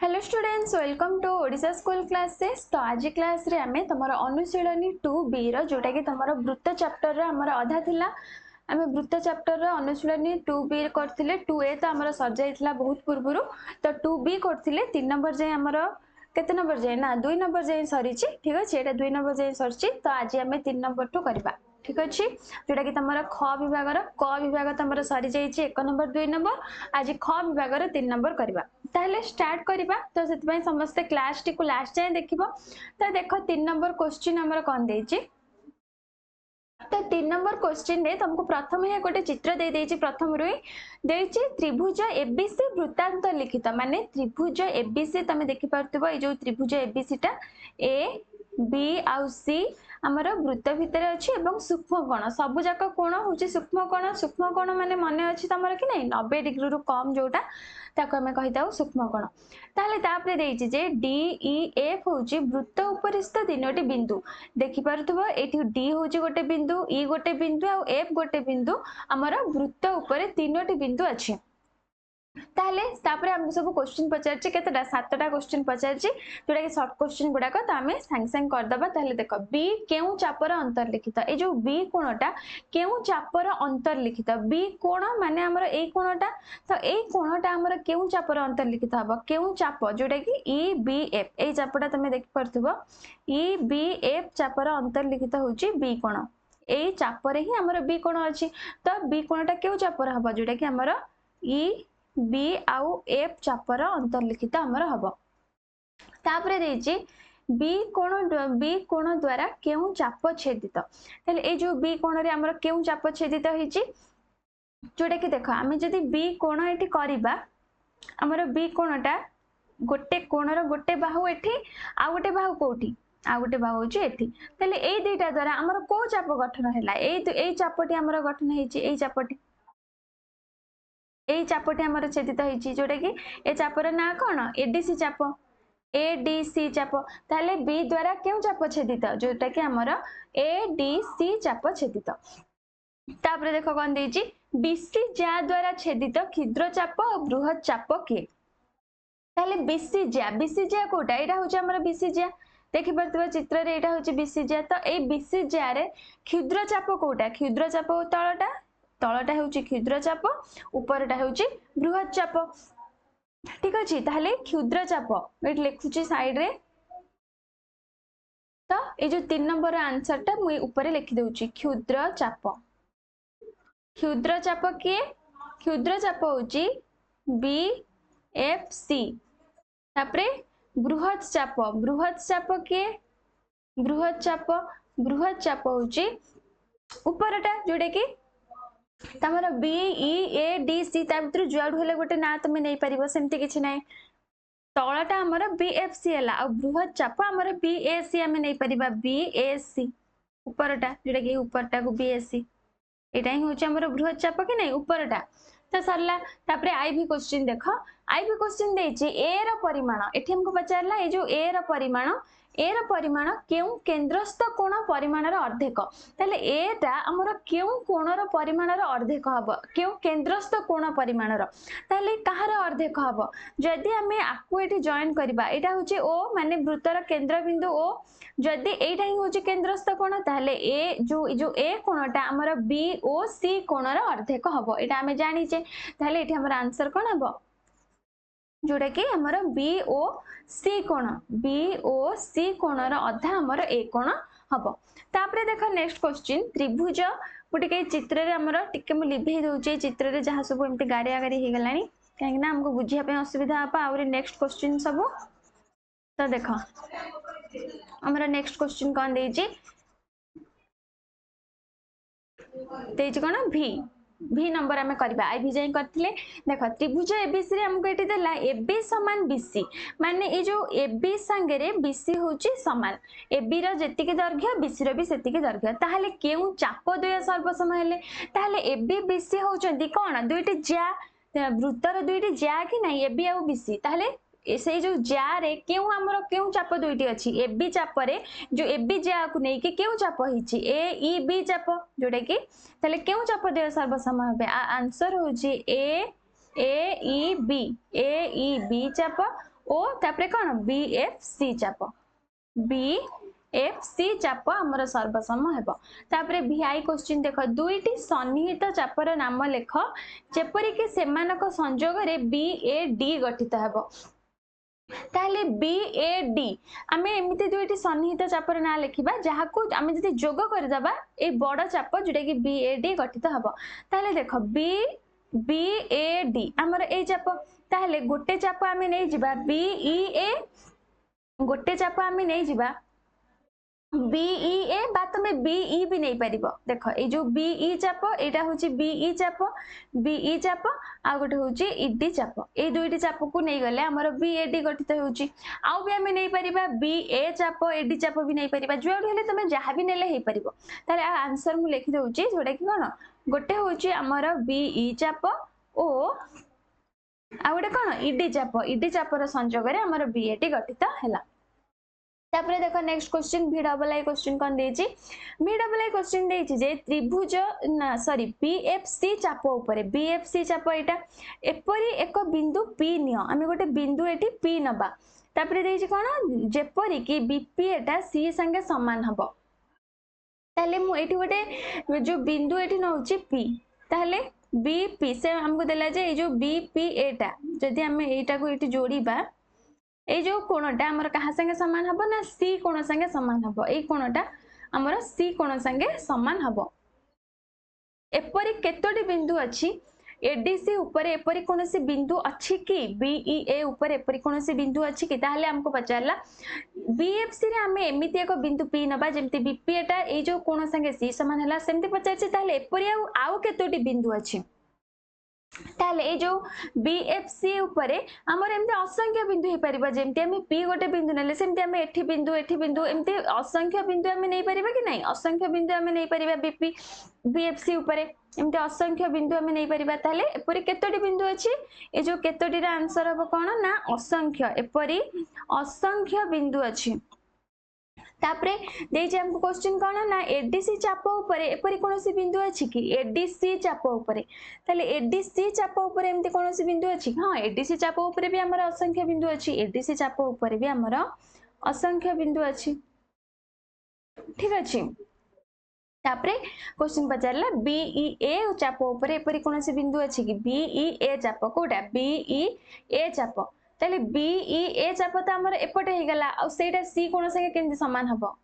Hello students, welcome to Odisha school classes. तो आज class रे आमे तमर अनुशीलनी 2B रो जोटा कि तमर वृत्त चैप्टर रो हमर आधा थिला। आमे वृत्त चैप्टर रो अनुशीलनी 2B करथिले। 2A तो हमर सर जाइथिला बहुत पूर्वरु, तो 2B करथिले 3 नंबर जाय हमर केते नंबर जाय ना 2 नंबर जाय सरीची। ठीक अछि, एटा 2 नंबर जाय सरची। तो आज आमे 3 नंबर टू करबा। ठीक अछि, जोटा कि तमर ख विभाग रो क विभाग तमर सरी जाइची 1 नंबर 2 नंबर। आज ख विभाग रो 3 नंबर करबा। ताहले स्टार्ट करबा। तो सेति समस्त क्लास टी को लास्ट जाए देखिबो। तो देखो 3 नंबर क्वेश्चन हमर कोन देछि। तो 3 नंबर क्वेश्चन रे तुमको प्रथम हे गोटे चित्र दे देछि। प्रथम रुई देछि त्रिभुज एबीसी वृत्तांत लिखित, माने त्रिभुज एबीसी तमे देखि परतबो। ए जो त्रिभुज एबीसी टा ए बी आउ सी हमर वृत्त भितर अछि एवं सूक्ष्म कोण सब जाक कोण होछि सूक्ष्म कोण। सूक्ष्म कोण माने मने अछि तमर कि नै 90 डिग्री रु कम जोटा ताको हमें कहिताउ सूक्ष्म कोण। ताहले तापरे देछि जे डी ई एफ होछि वृत्त उपरिस्थ तीनोटी बिंदु। देखि परतबो एठी डी होछि गोटे बिंदु, ई गोटे बिंदु आ एफ गोटे बिंदु। हमर वृत्त उपरे तीनोटी बिंदु अछि। ताहले तापरे हम सब क्वेश्चन पचारछि केतेटा 7टा क्वेश्चन पचारछि, जोटा कि शॉर्ट क्वेश्चन गुडाक त हमें सांग सांग कर दबा। ताहले देखो बी केउ चापर अंतर्लिखित, ए जो बी कोणटा केउ चापर अंतर्लिखित। बी कोण माने हमर ए कोणटा, तो ए कोणटा हमर केउ चापर अंतर्लिखित हबो। केउ चाप जोटा कि ई बी एफ, ए चापटा तमे देखि परथबो ई बी एफ चापर अंतर्लिखित होछि बी कोण। ए चापरे ही हमर बी कोण अछि, तो बी कोणटा केउ चापर हबो जोटा कि हमर ई बी आउ एफ चापर अंतर्लिखित हमर हबो। तापरे देछि बी कोण द्वारा केउ चाप छेदित। ताले ए जो बी कोण रे हमर केउ चाप छेदित हिची, जोटा कि देखो आमे जदि बी कोण एठी करिबा, हमर बी कोणटा गोटे कोणर गोटे बाहु एठी आ गोटे बाहु कोठी आ गोटे बाहु होची एठी। ताले ए दुईटा द्वारा हमर को चाप गठन हैला, ए चापटी हमर गठन हेची। ए चापटी এই চাপটি আমার ছেদিত হয়েছি, जोटा कि ए चापर ना कौन एडीसी चाप। एडीसी चाप ताहले बी द्वारा क्यों चाप छेदित, जोटा कि हमर एडीसी चाप छेदित। तापर देखो कौन देछि बीसी ज्या द्वारा छेदित क्षुद्र चाप और बृहत चाप के। ताहले बीसी ज्या कोटा एटा होछि हमर बीसी ज्या। देखि परतबा चित्र रे एटा होछि बीसी ज्या। तो ए बीसी ज्या रे क्षुद्र चाप कोटा, क्षुद्र चाप तळटा तळटा होछि क्षुद्र चाप, उपरटा होछि बृहत चाप। ठीक अछि, ताहले क्षुद्र चाप एट लिखुछि साइड रे। तो ए जो 3 नंबर आंसर टा मुई ऊपर लिखि दउछि क्षुद्र चाप। क्षुद्र चाप के क्षुद्र चाप होछि बी एफ सी। तापरे बृहत चाप के बृहत चाप होछि ऊपरटा, जोटा कि तमर B E A D C ता भीतर जुआडू हेले गोटे ना तमे नै परिबो, सेमति किछि नै। तळटा हमर बी एफ सी हला आ बृहत चाप हमर बी ए सी हमें नै परिबा बी ए सी ऊपरटा, जोटा कि ऊपरटा को बी ए सी एटा ही होछि हमर बृहत चाप कि नै ऊपरटा। तो सरला तापरे आईवी क्वेश्चन देखो। आईवी क्वेश्चन देछि ए रो परिमाण। एठी हमको पचारला ए जो ए रो परिमाण केउ केंद्रस्थ कोण परिमाण रो अर्धेक। ताले एटा हमर केउ कोण रो परिमाण रो अर्धेक हबो, केउ केंद्रस्थ कोण परिमाण रो। ताले कहार अर्धेक हबो, जदि हमें आकु एठी जॉइन करबा, एटा होछि ओ माने वृत्तर केंद्र बिंदु ओ। जदि एटा ही होछि केंद्रस्थ कोण, ताले ए जो ए कोणटा हमर बी ओ सी कोण रो अर्धेक हबो, एटा हमें जानिचे। ताले एठी हमर आंसर कोन हबो, जोटा कि हमर बी ओ सी कोण रो अधा हमर ए कोण हबो। तापरे देखो नेक्स्ट क्वेश्चन त्रिभुज गोटे के चित्र रे हमर टिके मु लिभे दउचे। चित्र रे जहा सब एमती गारिया गारी हे गलानी, काहे ना हमको बुझिया पे असुविधा आपा। और नेक्स्ट क्वेश्चन सब तो देखो हमर नेक्स्ट क्वेश्चन कोन देछि कोन भी नंबर आम करबा। आई भी जाई करथिले देखो त्रिभुज एबीसी रे हमको एठी देला एबी समान बीसी, माने ए जो एबी संगे रे बीसी होची समान। एबी रो जेतिके दैर्घ्य बीसी रो भी सेतिके दैर्घ्य। ताहले केउ चाप द्वय सर्वसम हेले, ताहले एबी बीसी होचंदी कोन दुईटी ज्या, वृत्तर दुईटी ज्या कि नै एबी आ बीसी। ताहले से जो ज्या रे केउ हमरो केउ चाप दुईटी अछि, एबी चाप रे जो एबी ज्या को नै कि केउ चाप हिची ए ई बी चाप, जोटा कि ताले केउ चाप द्वय सर्वसम हेबे। आंसर होची ए ए ई बी चाप ओ तापरे कौन बी एफ सी चाप बी एफ सी चाप आमर सर्वसम हेबो। तापरे वीआई क्वेश्चन देख दुईटी सन्निहित चापर नाम लेख जेपरि कि सेमानक संयोग रे बी ए डी गठित हेबो। ताहले बी ए डी आमे एमिति दुईटी सन्निहित चापर ना लिखिबा जहाकू आमे जदि जोग करदबा ए बड़ चाप जोटा कि बी ए डी गठित हेबो। ताहले देखो बी बी ए डी हमर ए चाप ताहले गोटे चाप आमे नै जिबा बी ई ए गोटे चाप आमे नै जिबा बीई बा तुम बीई भी नहीं पारिबो। देख ए जो बीई चाप एटा होची बीई चाप आ गोटे होची इडी चाप ए दुईटी चाप को नहीं गले हमर बीएडी गठित होची। आउ भी हमें नहीं पारिबा बीए चाप एडी चाप भी नहीं पारिबा जोड हेले तुम जहां भी नेले हे पारिबो। ताले आंसर मु लिखि दउची जोटा कि कोन गोटे होची हमर बीई चाप ओ आ गोटे कोन इडी चापर संयोग रे हमर बीएडी गठित हैला। तापरे देखो नेक्स्ट क्वेश्चन भी डबल आई क्वेश्चन कौन देछि भी डबल आई क्वेश्चन देछि जे त्रिभुज ना सॉरी बीएफसी चाप ऊपर बीएफसी चाप एटा एपरी एक बिंदु पी नियो आमे गोटे बिंदु एठी पी नबा तापरे देछि कोन जेपरी कि बीपी एटा सी संगे समान हबो। ताले मु एठी गोटे जो बिंदु एठी नउछि पी ताले बीपी से हमको देला जे ए जो बीपी एटा जदि हमें एटा को एठी जोड़ीबा ए जो कोणटा हमर कहा संगे समान हबो ना सी कोण संगे समान हबो ए कोणटा हमर सी कोण संगे समान हबो। एपरी केतोटी बिंदु अछि एडीसी ऊपर एपरी कोनसी बिंदु अछि कि बीईए ऊपर एपरी कोनसी बिंदु अछि कि ताहले हमको पचारला बीएफसी रे हमें एमिति एक बिंदु पी नबा जेमति बीपी एटा ए जो कोण संगे सी समान हला सेमति पचारछि ताहले एपरी आउ केतोटी बिंदु अछि ताले ए जो बीएफसी ऊपरे हमर एमते असंख्य बिंदु हे परिबा जेमते हम पी गोटे बिंदु नेले सेमते हम एठी बिंदु एमते असंख्य बिंदु हम नै परिबा कि नै असंख्य बिंदु हम नै परिबा बीपी बीएफसी ऊपरे एमते असंख्य बिंदु हम नै परिबा ताले एपरि केतोटी बिंदु अछि ए जो केतोटी रा आंसर हबो कोन ना असंख्य एपरि असंख्य बिंदु अछि। तापरे देछि हमको क्वेश्चन कोन ना एडीसी चाप ऊपरे एपरि कोनोसी बिंदु अछि कि एडीसी चाप ऊपरे ताले एडीसी चाप ऊपरे एमते कोनोसी बिंदु अछि हां एडीसी चाप ऊपरे भी हमर असंख्य बिंदु अछि एडीसी चाप ऊपरे भी हमर असंख्य बिंदु अछि ठीक अछि। तापरे क्वेश्चन पचारला बीईए चाप ऊपरे एपरि कोनोसी बिंदु अछि कि बीईए चाप कोटा बीईए चाप ताले बीईए चाप त हमर एपटे हे गला आ सेटा सी कोन संगे केंति समान हबो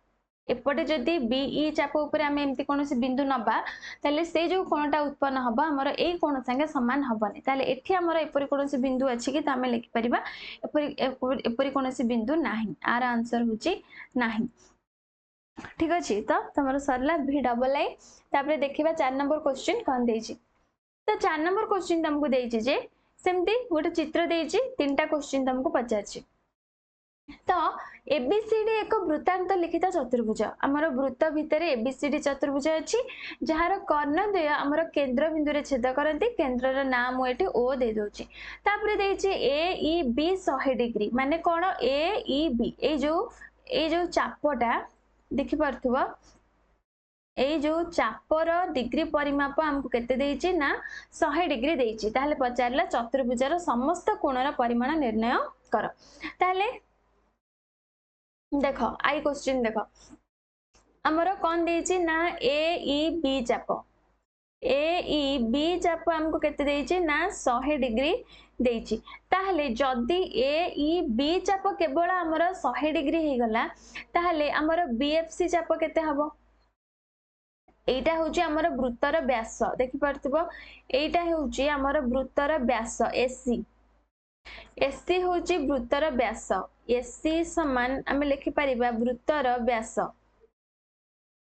एपटे जदी बीई चाप ऊपर हम एमति कोनोसी बिंदु नबा ताले से जो कोणटा उत्पन्न हबो हमर ए कोण संगे समान हबनी ताले एठी हमर एपरि कोनोसी बिंदु अछि कि त हम लिखि परिबा एपरि कोनोसी बिंदु नाही आर आंसर होची नाही ठीक अछि। तो तमरो सरला भी डबल आई तापरे देखिबा 4 नंबर क्वेश्चन कोन देछि तो 4 नंबर क्वेश्चन तुमको देछि जे सेमती गोटे चित्र देछि तीनटा क्वेश्चन तुमको पचारछि तो एबीसीडी एक वृत्तांत लिखित चतुर्भुज हमर वृत्त भितर एबीसीडी चतुर्भुज अछि जहार कर्णद्वय हमर केंद्र बिंदु रे छेद करंती केंद्र रा नाम एठी ओ दे दोछि तापरे देछि ए ई बी 100 डिग्री माने कोन ए ई बी ए जो चापटा देखि परथुवा ए जो चापर डिग्री परिमाप हमको केते देछि ना 100 डिग्री देछि ताहले पचारला चतुर्भुजर समस्त कोणर परिमाण निर्णय कर ताहले देखो आई क्वेश्चन देखो हमरो कोन देछि ना ए ई बी चाप हमको केते देछि ना 100 डिग्री देछि ताहले जदी ए ई बी चाप केवल हमरो 100 डिग्री हे गला ताहले हमरो बीएफसी चाप केते हबो एटा होची हमर वृत्तर व्यास देखि परथबो एटा होची हमर वृत्तर व्यास एसी एसी होची वृत्तर व्यास एसी समान हम लिखि परिबा वृत्तर व्यास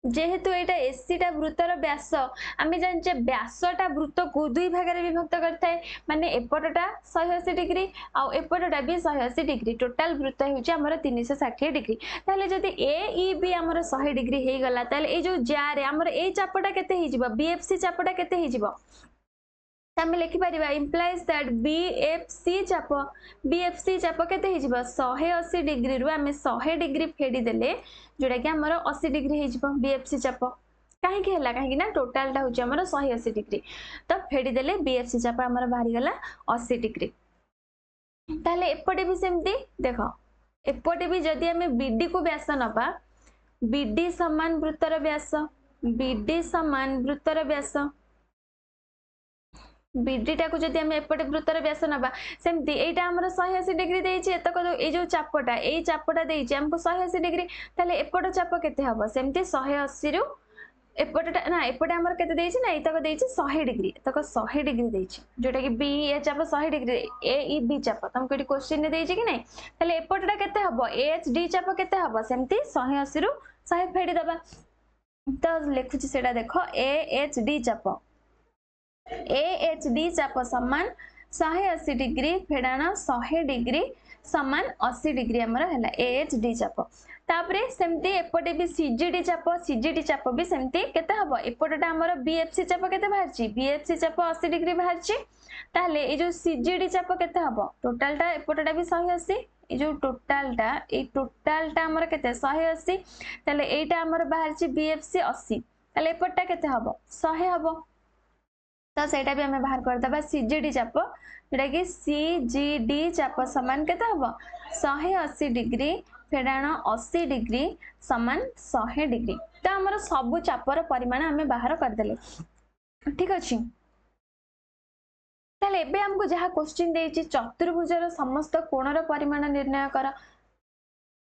जेहेतु एटा एसी टा वृत्तर व्यास आमे जानचे व्यासटा वृत्त को दुई भाग रे विभक्त करथाय माने एपटटा 180 डिग्री आ एपटटा भी 180 डिग्री टोटल वृत्त होची हमर 360 डिग्री ताले जदी ए ई बी हमर 100 डिग्री हे गला ताले ए जो जा रे हमर ए चापटा केते हे जिवो बीएफसी चापटा केते हे जिवो तमे लिखि परिबा इंप्लाइज दैट बीएफसी चाप केते हे जिवो 180 डिग्री रु हमें 100 डिग्री फेडी देले जोडा कि हमर 80 डिग्री हे जिवो बीएफसी चाप कहीं ना टोटाल टा होची हमर 180 डिग्री तो फेडी देले बीएफसी चाप हमर बाहरी गला 80 डिग्री ताले एपटे भी सेमती देखो एपटे भी जदि हमें बीडी को व्यास नबा बीडी समान वृत्तर व्यास बीडी समान वृत्तर व्यास बीडी टाको जदि हम एपटे वृत्तर व्यास नबा सेमती एटा हमर 180 डिग्री देछि एतक ए जो चापटा देछि हमको 180 डिग्री ताले एपट चाप केते हबो सेमती 180 रु एपटे ना एपटे हमर केते देछि ना एतक देछि 100 डिग्री एतक 100 डिग्री देछि जोटा कि बी ए चाप 100 डिग्री ए ई बी चाप तुमको एटी क्वेश्चन ने देछि कि नै ताले एपटटा केते हबो एच डी चाप केते हबो सेमती 180 रु 100 फेडी दबा तो लिखुछि सेटा देखो ए एच डी चाप ए एच डी चाप समान 180 डिग्री फेडाण 100 डिग्री समान 80 डिग्री हमर हला ए एच डी चाप तापरे सेमती एपटे भी सीजीडी चाप भी सेमती केते हबो एपटटा हमर बीएफसी चाप केते बाहरची बीएफसी चाप 80 डिग्री बाहरची ताले ए जो सीजीडी चाप केते हबो टोटलटा एपटटा भी 180 ए जो टोटलटा हमर केते 180 ताले एटा हमर बाहरची बीएफसी 80 ताले एपटटा केते हबो 100 हबो तो सेटा भी हमें बाहर कर दबा सीजीडी चाप जेटा कि सीजीडी चाप समान केते हबो 180 डिग्री फेडाण 80 डिग्री समान 100 डिग्री तो हमर सब चापर परिमाण हमें बाहर कर देले ठीक अछि ताले एबे हमको जहा क्वेश्चन देछि चतुर्भुजर समस्त कोणर परिमाण निर्णय कर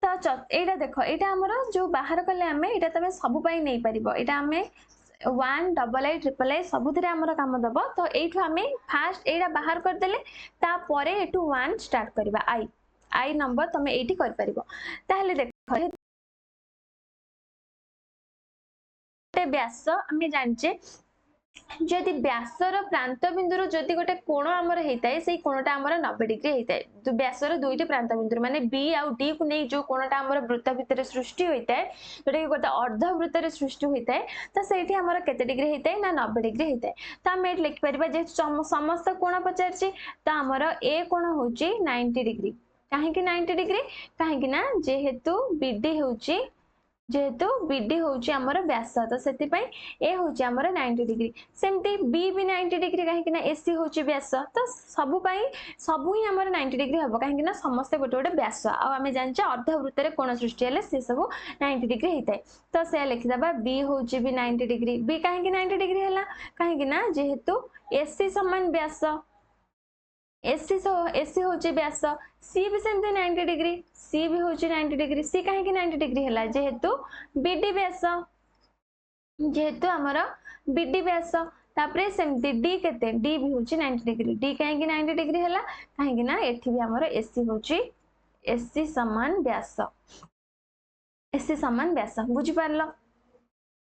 तो एटा देखो एटा हमर जो बाहर कले हमें एटा तमे सब पई नै परिबो एटा हमें 1 डबल आई ट्रिपल आई सबुथिरे हमर काम दबो तो एठु हमें फास्ट एटा बाहर कर देले ता परे एठु 1 स्टार्ट करबा आई नंबर तमे एठी कर परिबो ताहले देखो ते व्यास हमें जानचे जदि व्यासर प्रांत बिंदु जदि गोटे कोण हमर हेताय सेही कोणटा हमर 90 डिग्री हेताय तो व्यासर दुईटी प्रांत बिंदु माने बी आ डी को नै जो कोणटा हमर वृत्त भितर सृष्टि होइताय जोटा कि गोटे अर्ध वृत्त रे सृष्टि होइताय तो सेठी हमर केते डिग्री हेताय ना 90 डिग्री हेताय तो हम एट लिख परिबा जे समस्त कोण पचारची तो हमर ए कोण होची 90 डिग्री काहे कि 90 डिग्री काहे कि ना जेहेतु बीडी होची जेहेतु बीडी होची हमर व्यास तो सेति पई ए होची हमर 90 डिग्री सेमती बी भी 90 डिग्री काहे कि ना एसी होची व्यास तो सबु पई सबु ही हमर 90 डिग्री हबो काहे कि ना समस्त गोटे गोटे व्यास आ हमें जानचे अर्ध वृत्त रे कोण सृष्टि हेले से सब 90 डिग्री हेताय तो से लिखि दबा बी होची भी 90 डिग्री बी काहे कि 90 डिग्री हला काहे कि ना जेहेतु एसी समान व्यास एसी होची व्यास सी भी सेमती 90 डिग्री सी भी होची 90 डिग्री सी काहे कि 90 डिग्री हला जेहेतु बीडी व्यास जेहेतु हमर बीडी व्यास तापरे सेमती डी केते डी भी होची 90 डिग्री डी काहे कि 90 डिग्री हला काहे कि ना एठी भी हमर एसी होची एसी समान व्यास बुझी पारलो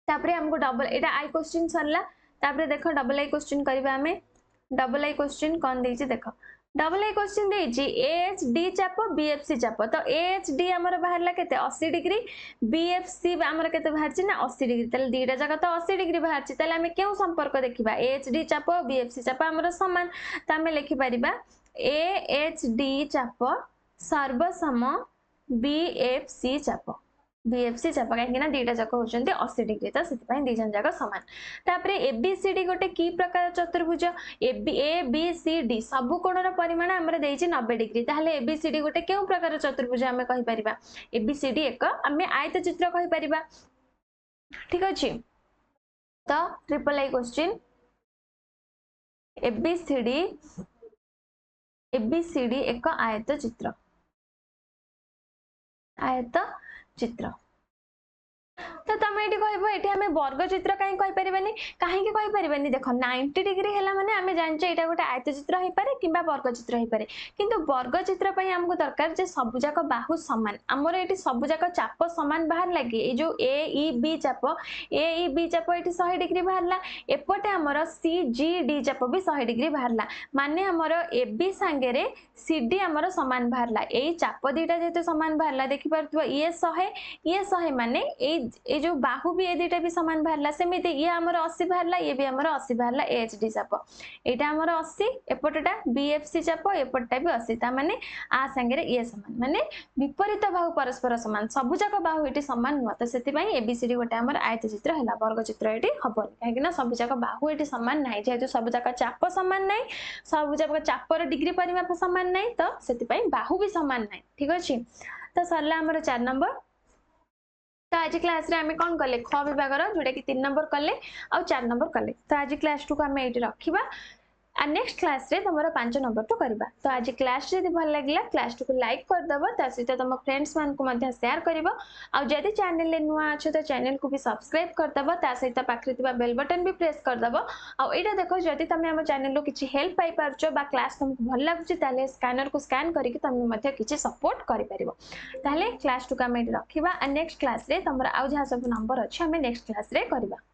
तापरे हमको डबल एटा आई क्वेश्चन सरला तापरे देखो डबल आई क्वेश्चन करबा हमें डबल आई क्वेश्चन कौन देछि देखो डबल आई क्वेश्चन देछि एच डी चाप बीएफसी चाप तो एच डी हमर बाहरला केते 80 डिग्री बीएफसी हमर केते बाहरछि ना 80 डिग्री तले दीटा जगह तो 80 डिग्री बाहरछि तले हमें केउ संपर्क देखिबा एच डी चाप बीएफसी चाप हमर समान त हमें लिखि परिबा ए एच डी चाप सर्वसम बीएफसी चाप बीएफसी चाप कहीं ना दीटा जाक होचंती 80 डिग्री तो सेति पई दी जन जाक समान तापरे एबीसीडी गोटे की प्रकार चतुर्भुज ए बी सी डी सब कोणर परिमाण हमरे देछि 90 डिग्री ताहले एबीसीडी गोटे केउ प्रकार चतुर्भुज हमें कहि परिबा एबीसीडी एक हमें आयत चित्र कहि परिबा ठीक अछि तो ट्रिपल आई क्वेश्चन एबीसीडी एक आयत चित्र तो तुम ये कहबो एठी हमें वर्ग चित्र कहीं कहि परिबानी काहे के कहि परिबानी देखो 90 डिग्री हैला माने हमें जानचे एटा गोटे आयत चित्र होई पारे किबा वर्ग चित्र होई पारे किंतु वर्ग चित्र पई हमको दरकार जे सब जाक बाहु समान हमर एठी सब जाक चाप समान बाहर लागी ए जो ए ई बी चाप एठी 100 डिग्री बाहरला एपटे हमर सी जी डी चाप भी 100 डिग्री बाहरला माने हमर ए बी संगे रे सी डी हमर समान बाहरला ए चाप दीटा जेते समान बाहरला देखि परथबो ये 100 माने ए ये जो बाहु भी ये दुटा भी सामान बाहरला सेमिति ये हमर 80 बाहरला ये भी हमर 80 बाहरला एचडी चाप एटा हमर 80 एपटटा बीएफसी चाप एपटटा भी 80 ता माने आ संगे ये समान माने विपरीत बाहु परस्पर समान सब जाक बाहु एटी समान न त सेति पई एबीसीडी गोटे हमर आयत चित्र हला वर्ग चित्र एटी हबन काहे ना सब जाक बाहु एटी समान नाही जेहेतु सब जाक चाप समान नाही सब जाक चापर डिग्री परिमाप समान नाही त सेति पई बाहु भी समान नाही ठीक अछि तो सरला हमर 4 नंबर तो आज क्लास रे आमे कोन कले ख विभाग रो जोटा कि 3 नंबर कले आ 4 नंबर कले तो आज क्लास टू को आमे एटी रखिबा आ नेक्स्ट क्लास रे तुमरो 5 नंबर तो करबा तो आज क्लास रे भल लागला क्लास टू को लाइक कर दबो ता सहित तुम फ्रेंड्स मान को मध्ये शेयर करबो आ जदी चैनल ले नुआ अछ तो चैनल को भी सब्सक्राइब कर दबो ता सहित पाखरे तिबा बेल बटन भी प्रेस कर दबो आ एटा देखो जदी तमे हम चैनल लो किछि हेल्प पाई पारछो बा क्लास तुमको भल लागुछि ताले स्कैनर को स्कैन करिकि तमे मध्ये किछि सपोर्ट करि परिबो ताले क्लास टू का मे रखिबा आ नेक्स्ट क्लास रे तुमरो आ जहा सब नंबर अछि हमें नेक्स्ट क्लास रे करबा।